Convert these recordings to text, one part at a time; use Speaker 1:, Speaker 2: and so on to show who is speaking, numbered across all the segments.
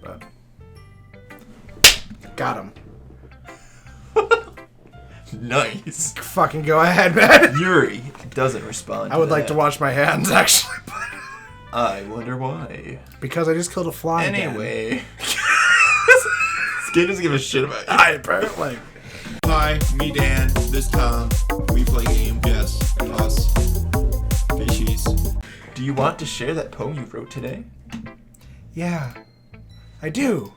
Speaker 1: But got him.
Speaker 2: Nice.
Speaker 1: Fucking go ahead, man.
Speaker 2: Yuri doesn't respond.
Speaker 1: I would like to wash my hands, actually.
Speaker 2: I wonder why.
Speaker 1: Because I just killed a fly.
Speaker 2: Anyway. This game doesn't give a shit about you.
Speaker 1: Apparently.
Speaker 3: Hi, me Dan. This time we play games. Yes, us. Fishies.
Speaker 2: Do you want to share that poem you wrote today?
Speaker 1: Yeah, I do.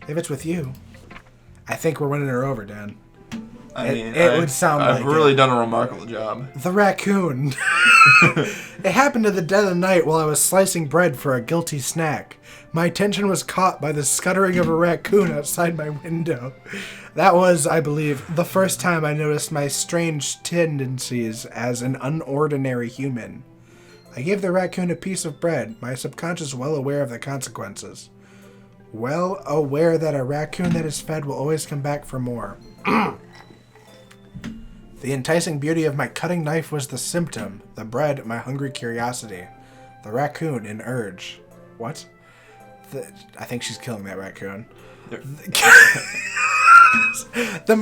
Speaker 1: If it's with you. I think we're winning her over, Dan. It would sound like
Speaker 2: I've really done a remarkable job.
Speaker 1: The Raccoon. It happened in the dead of the night while I was slicing bread for a guilty snack. My attention was caught by the scuttering of a raccoon outside my window. That was, I believe, the first time I noticed my strange tendencies as an unordinary human. I gave the raccoon a piece of bread, my subconscious well aware of the consequences. Well aware that a raccoon that is fed will always come back for more. The enticing beauty of my cutting knife was the symptom, the bread, my hungry curiosity. The raccoon, an urge. What? I think she's killing that raccoon.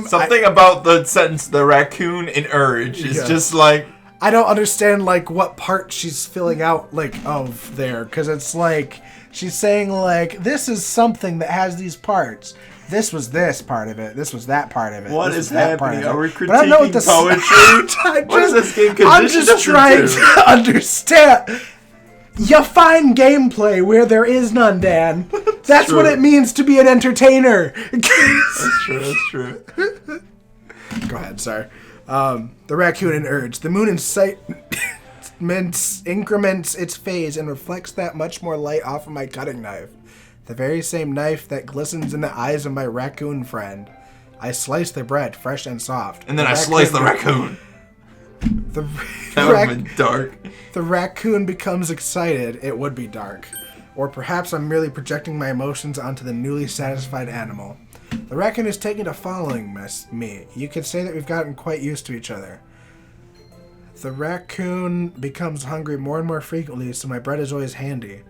Speaker 2: Something about the sentence, the raccoon, an urge, is just like...
Speaker 1: I don't understand, like, what part she's filling out, like, of there. Because it's like, she's saying, like, this is something that has these parts. This was this part of it. This was that part of it.
Speaker 2: What is happening? Are we critiquing poetry?
Speaker 1: What
Speaker 2: is this game conditioned
Speaker 1: I'm just trying to understand. You find gameplay where there is none, Dan. That's what it means to be an entertainer.
Speaker 2: That's true, that's true.
Speaker 1: Go ahead, sorry. The raccoon and urge. The moon in sight increments its phase and reflects that much more light off of my cutting knife. The very same knife that glistens in the eyes of my raccoon friend. I slice the bread, fresh and soft.
Speaker 2: And then I slice the raccoon. That would have been dark.
Speaker 1: The raccoon becomes excited. It would be dark. Or perhaps I'm merely projecting my emotions onto the newly satisfied animal. The raccoon is taken to following me. You could say that we've gotten quite used to each other. The raccoon becomes hungry more and more frequently, so my bread is always handy.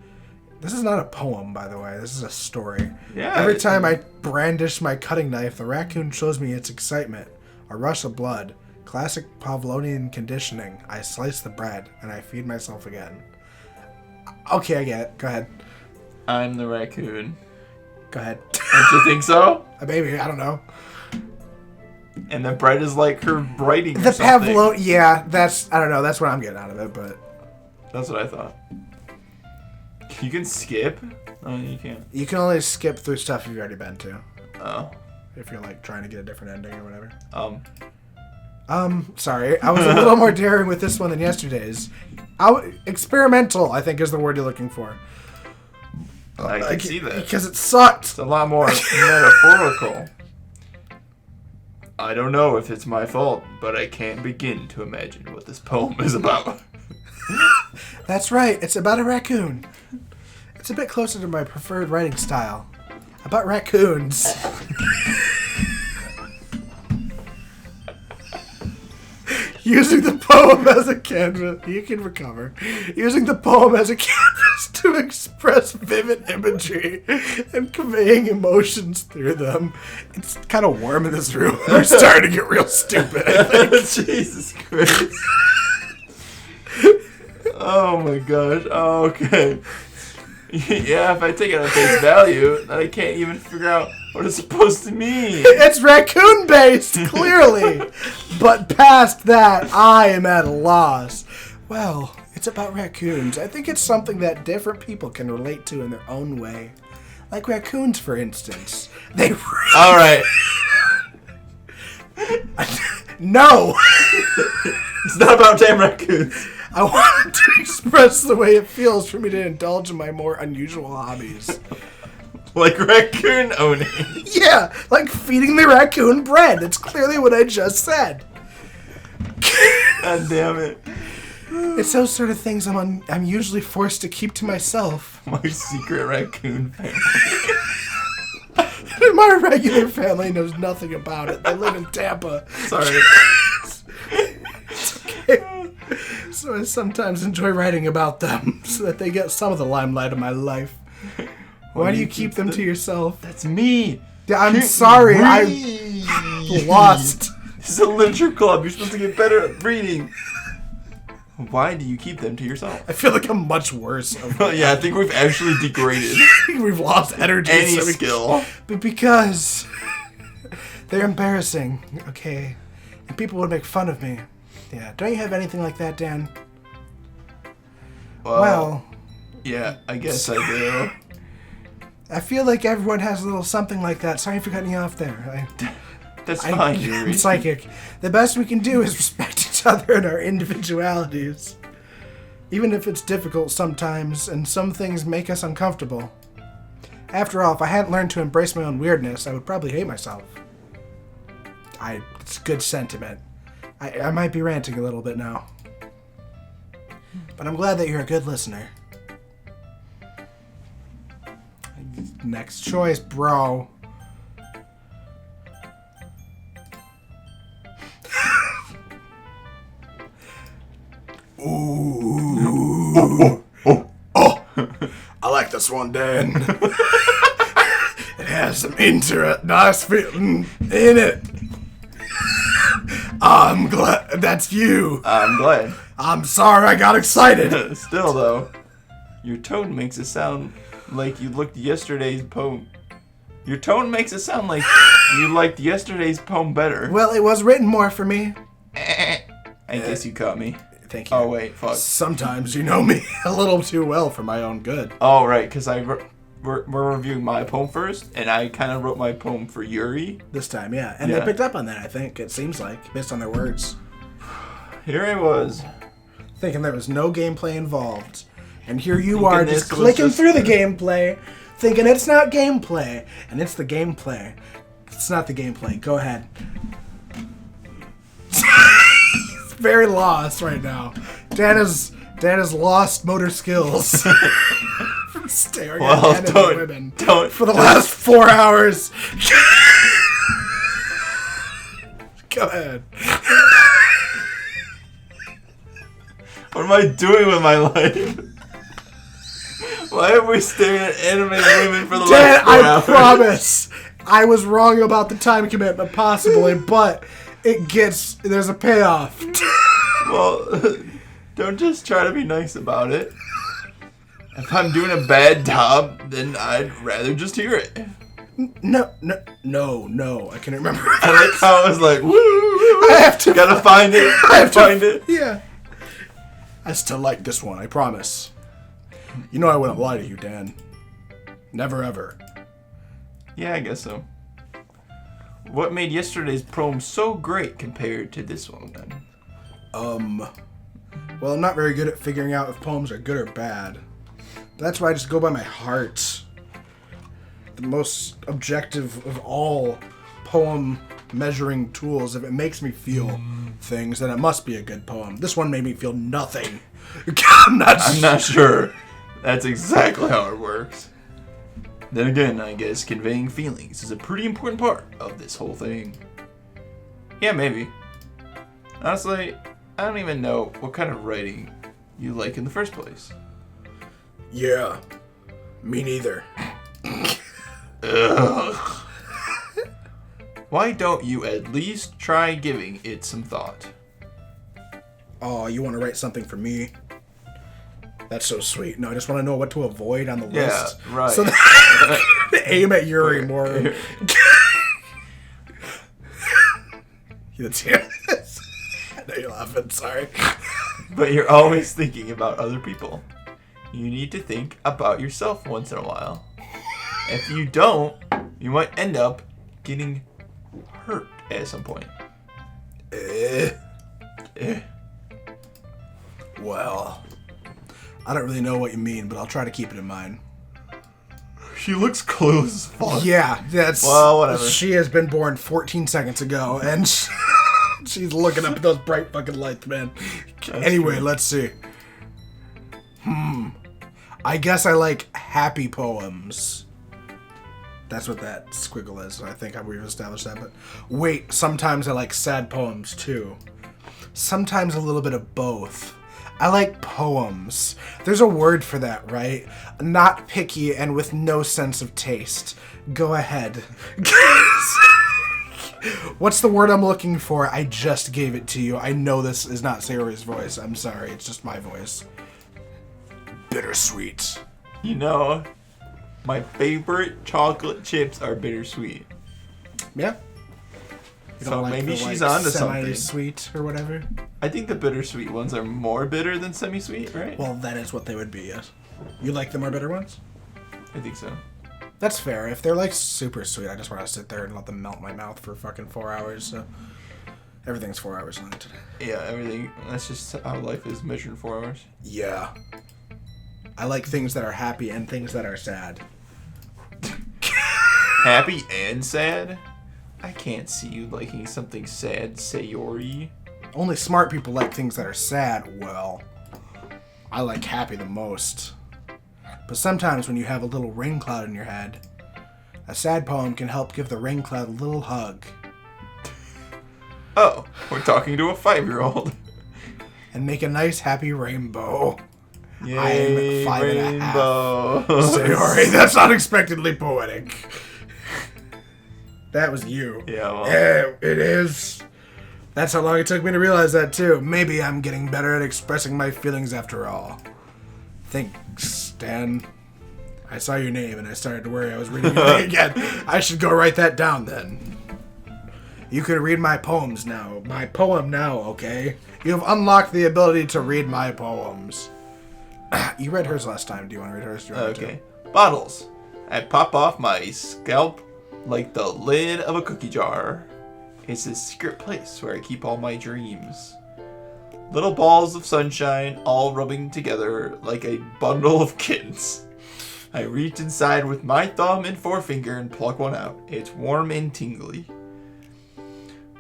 Speaker 1: This is not a poem, by the way. This is a story.
Speaker 2: Yeah.
Speaker 1: Every time I brandish my cutting knife, the raccoon shows me its excitement. A rush of blood. Classic Pavlovian conditioning. I slice the bread, and I feed myself again. Okay, I get it. Go ahead.
Speaker 2: I'm the raccoon.
Speaker 1: Go ahead.
Speaker 2: Don't you think so?
Speaker 1: Maybe. I don't know.
Speaker 2: And the bread is like her writing
Speaker 1: the
Speaker 2: or something.
Speaker 1: Yeah, that's... I don't know. That's what I'm getting out of it, but...
Speaker 2: That's what I thought. You can skip? Oh, you can't.
Speaker 1: You can only skip through stuff you've already been to.
Speaker 2: Oh.
Speaker 1: If you're, like, trying to get a different ending or whatever.
Speaker 2: Sorry.
Speaker 1: I was a little more daring with this one than yesterday's. Experimental, I think, is the word you're looking for.
Speaker 2: I can see that.
Speaker 1: Because it sucked.
Speaker 2: It's a lot more metaphorical. I don't know if it's my fault, but I can't begin to imagine what this poem is about.
Speaker 1: That's right. It's about a raccoon. It's a bit closer to my preferred writing style. About raccoons. Using the poem as a canvas, you can recover. Using the poem as a canvas to express vivid imagery and conveying emotions through them. It's kind of warm in this room. We're starting to get real stupid, I think.
Speaker 2: Jesus Christ. Oh my gosh. Oh, okay. Yeah, if I take it at face value, then I can't even figure out what it's supposed to mean.
Speaker 1: It's raccoon-based, clearly. But past that, I am at a loss. Well, it's about raccoons. I think it's something that different people can relate to in their own way. Like raccoons, for instance. They really...
Speaker 2: All right.
Speaker 1: No!
Speaker 2: It's not about damn raccoons.
Speaker 1: I wanted to express the way it feels for me to indulge in my more unusual hobbies.
Speaker 2: Like raccoon owning.
Speaker 1: Yeah, like feeding the raccoon bread. That's clearly what I just said.
Speaker 2: God damn it.
Speaker 1: It's those sort of things I'm usually forced to keep to myself.
Speaker 2: My secret raccoon family.
Speaker 1: My regular family knows nothing about it. They live in Tampa.
Speaker 2: Sorry.
Speaker 1: It's okay. So I sometimes enjoy writing about them so that they get some of the limelight of my life. Why do you keep them to yourself?
Speaker 2: That's me.
Speaker 1: I'm sorry. I'm lost.
Speaker 2: This is a literature club. You're supposed to get better at reading. Why do you keep them to yourself?
Speaker 1: I feel like I'm much worse.
Speaker 2: Yeah, I think we've actually degraded
Speaker 1: We've lost energy.
Speaker 2: any skill.
Speaker 1: But because they're embarrassing, okay? And people would make fun of me. Yeah. Don't you have anything like that, Dan? Well.
Speaker 2: Yeah, I guess I do.
Speaker 1: I feel like everyone has a little something like that. Sorry for cutting you off there.
Speaker 2: That's fine, Yuri.
Speaker 1: I'm psychic. The best we can do is respect each other and our individualities. Even if it's difficult sometimes, and some things make us uncomfortable. After all, if I hadn't learned to embrace my own weirdness, I would probably hate myself. It's good sentiment. I might be ranting a little bit now. But I'm glad that you're a good listener. Next choice, bro. Ooh. Oh. I like this one, Dan. It has some nice feeling in it. I'm glad that's you.
Speaker 2: I'm glad.
Speaker 1: I'm sorry I got excited.
Speaker 2: Still, though, your tone makes it sound like you looked yesterday's poem. Your tone makes it sound like you liked yesterday's poem better.
Speaker 1: Well, it was written more for me.
Speaker 2: I guess you caught me.
Speaker 1: Thank you.
Speaker 2: Oh, wait, fuck.
Speaker 1: Sometimes you know me a little too well for my own good.
Speaker 2: Oh, right, because we're reviewing my poem first, and I kind of wrote my poem for Yuri.
Speaker 1: This time, yeah. And they picked up on that, I think, it seems like, based on their words.
Speaker 2: Here I was.
Speaker 1: Thinking there was no gameplay involved. And here you are, just clicking through the gameplay, thinking it's not gameplay. And it's the gameplay. It's not the gameplay. Go ahead. He's very lost right now. Dan has lost motor skills. From staring at men and women for the last 4 hours. Go ahead.
Speaker 2: What am I doing with my life? Why are we staring at animated women for the last 4 hours?
Speaker 1: I promise. I was wrong about the time commitment, possibly, but there's a payoff.
Speaker 2: Well, don't just try to be nice about it. If I'm doing a bad job, then I'd rather just hear it.
Speaker 1: No, I can't remember.
Speaker 2: I like how I was like, woo, I have to gotta find it. I have to find it.
Speaker 1: Yeah. I still like this one, I promise. You know I wouldn't lie to you, Dan. Never ever.
Speaker 2: Yeah, I guess so. What made yesterday's poem so great compared to this one, then?
Speaker 1: Well, I'm not very good at figuring out if poems are good or bad. That's why I just go by my heart. The most objective of all poem measuring tools. If it makes me feel things, then it must be a good poem. This one made me feel nothing. I'm not sure.
Speaker 2: That's exactly how it works. Then again, I guess conveying feelings is a pretty important part of this whole thing. Yeah, maybe. Honestly, I don't even know what kind of writing you like in the first place.
Speaker 1: Yeah, me neither.
Speaker 2: Ugh. Why don't you at least try giving it some thought?
Speaker 1: Oh, you want to write something for me? That's so sweet. No, I just want to know what to avoid on the list.
Speaker 2: Yeah, right.
Speaker 1: So that I can aim at Yuri more. Let's hear this. I know you're laughing, sorry.
Speaker 2: But you're always thinking about other people. You need to think about yourself once in a while. If you don't, you might end up getting hurt at some point.
Speaker 1: Well, I don't really know what you mean, but I'll try to keep it in mind.
Speaker 2: She looks clueless as fuck.
Speaker 1: Yeah, that's...
Speaker 2: Well, whatever.
Speaker 1: She has been born 14 seconds ago, and she's looking up at those bright fucking lights, man. Anyway, let's see. I guess I like happy poems. That's what that squiggle is. I think we've established that. But wait, sometimes I like sad poems too. Sometimes a little bit of both. I like poems. There's a word for that, right? Not picky and with no sense of taste. Go ahead. What's the word I'm looking for? I just gave it to you. I know this is not Sayori's voice. I'm sorry. It's just my voice. Bittersweet.
Speaker 2: You know, my favorite chocolate chips are bittersweet.
Speaker 1: Yeah. You
Speaker 2: So
Speaker 1: don't like
Speaker 2: maybe
Speaker 1: the,
Speaker 2: she's
Speaker 1: like,
Speaker 2: onto something.
Speaker 1: Semi-sweet or whatever?
Speaker 2: I think the bittersweet ones are more bitter than semi-sweet, right?
Speaker 1: Well, that is what they would be, yes. You like the more bitter ones?
Speaker 2: I think so.
Speaker 1: That's fair. If they're like super sweet, I just want to sit there and let them melt my mouth for fucking 4 hours. So everything's 4 hours long today.
Speaker 2: Yeah, everything. That's just how life is measured in 4 hours.
Speaker 1: Yeah. I like things that are happy and things that are sad.
Speaker 2: Happy and sad? I can't see you liking something sad, Sayori.
Speaker 1: Only smart people like things that are sad. Well, I like happy the most. But sometimes when you have a little rain cloud in your head, a sad poem can help give the rain cloud a little hug.
Speaker 2: Oh, we're talking to a 5-year-old.
Speaker 1: And make a nice happy rainbow.
Speaker 2: Yay,
Speaker 1: I'm 5.5.
Speaker 2: rainbow.
Speaker 1: Sayori, that's unexpectedly poetic. That was you.
Speaker 2: Yeah, well.
Speaker 1: Yeah, it is. That's how long it took me to realize that, too. Maybe I'm getting better at expressing my feelings after all. Thanks, Dan. I saw your name and I started to worry I was reading your name again. I should go write that down then. You can read my poems now. My poem now, okay? You have unlocked the ability to read my poems. You read hers last time. Do you want to read hers? Do you want me
Speaker 2: Okay. Bottles. I pop off my scalp like the lid of a cookie jar. It's a secret place where I keep all my dreams. Little balls of sunshine all rubbing together like a bundle of kittens. I reach inside with my thumb and forefinger and pluck one out. It's warm and tingly.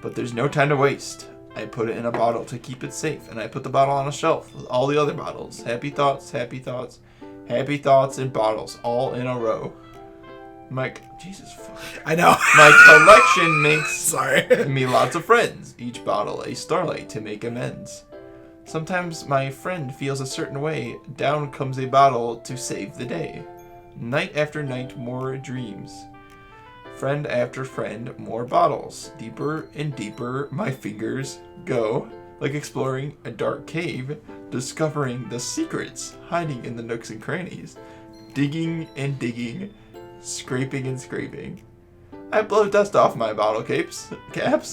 Speaker 2: But there's no time to waste. I put it in a bottle to keep it safe, and I put the bottle on a shelf with all the other bottles. Happy thoughts, happy thoughts, happy thoughts, and bottles all in a row. Jesus fuck.
Speaker 1: I know.
Speaker 2: My collection makes
Speaker 1: Sorry.
Speaker 2: me lots of friends. Each bottle a starlight to make amends. Sometimes my friend feels a certain way. Down comes a bottle to save the day. Night after night, more dreams. Friend after friend, more bottles. Deeper and deeper my fingers go, like exploring a dark cave, discovering the secrets hiding in the nooks and crannies. Digging and digging, scraping and scraping. I blow dust off my bottle caps.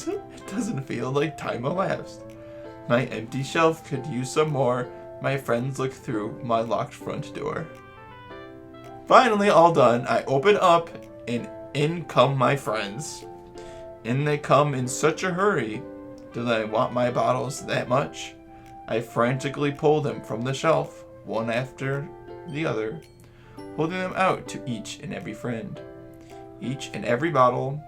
Speaker 2: It doesn't feel like time elapsed. My empty shelf could use some more. My friends look through my locked front door. Finally, all done, I open up and in come my friends. In they come in such a hurry. Do they want my bottles that much? I frantically pull them from the shelf, one after the other, holding them out to each and every friend. Each and every bottle,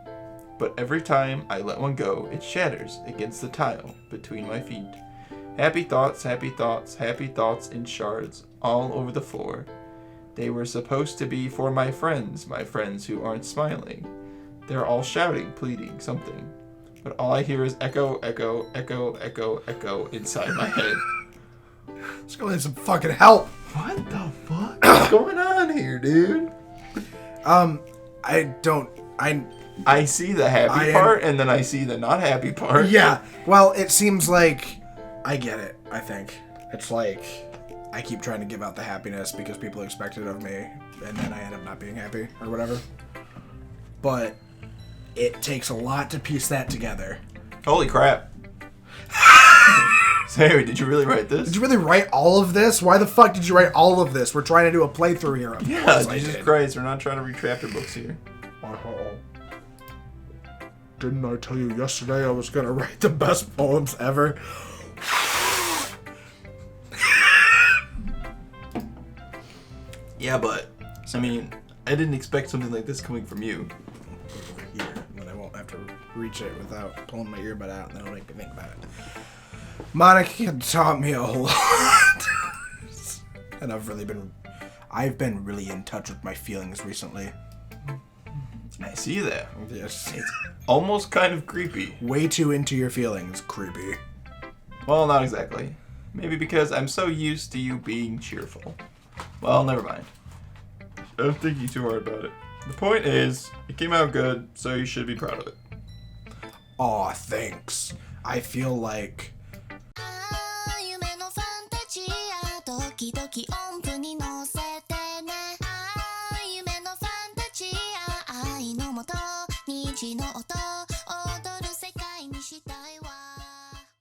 Speaker 2: but every time I let one go, it shatters against the tile between my feet. Happy thoughts, happy thoughts, happy thoughts in shards all over the floor. They were supposed to be for my friends who aren't smiling. They're all shouting, pleading, something. But all I hear is echo, echo, echo, echo, echo inside my head.
Speaker 1: Let's go need some fucking help.
Speaker 2: What the fuck is going on here, dude? I see the happy part, and then I see the not happy part.
Speaker 1: Yeah. Well, it seems like I get it, I think. It's like I keep trying to give out the happiness because people expect it of me, and then I end up not being happy or whatever. But it takes a lot to piece that together.
Speaker 2: Holy crap. Sarah, did you really write this?
Speaker 1: Did you really write all of this? Why the fuck did you write all of this? We're trying to do a playthrough here.
Speaker 2: Yeah, Jesus Christ, we're not trying to read chapter books here.
Speaker 1: Didn't I tell you yesterday I was gonna write the best poems ever?
Speaker 2: Yeah, but, I mean, I didn't expect something like this coming from you.
Speaker 1: Here, then I won't have to reach it without pulling my earbud out, and that'll make me think about it. Monica taught me a whole lot. And I've been really in touch with my feelings recently.
Speaker 2: I see that.
Speaker 1: Yes.
Speaker 2: It's almost kind of creepy.
Speaker 1: Way too into your feelings, creepy.
Speaker 2: Well, not exactly. Maybe because I'm so used to you being cheerful. Well, never mind. I'm thinking too hard about it. The point is, it came out good, so you should be proud of it.
Speaker 1: Aw, thanks. I feel like...
Speaker 4: 夢のファンタジアドキドキ音符に乗せてね夢のファンタジア愛のもと虹の音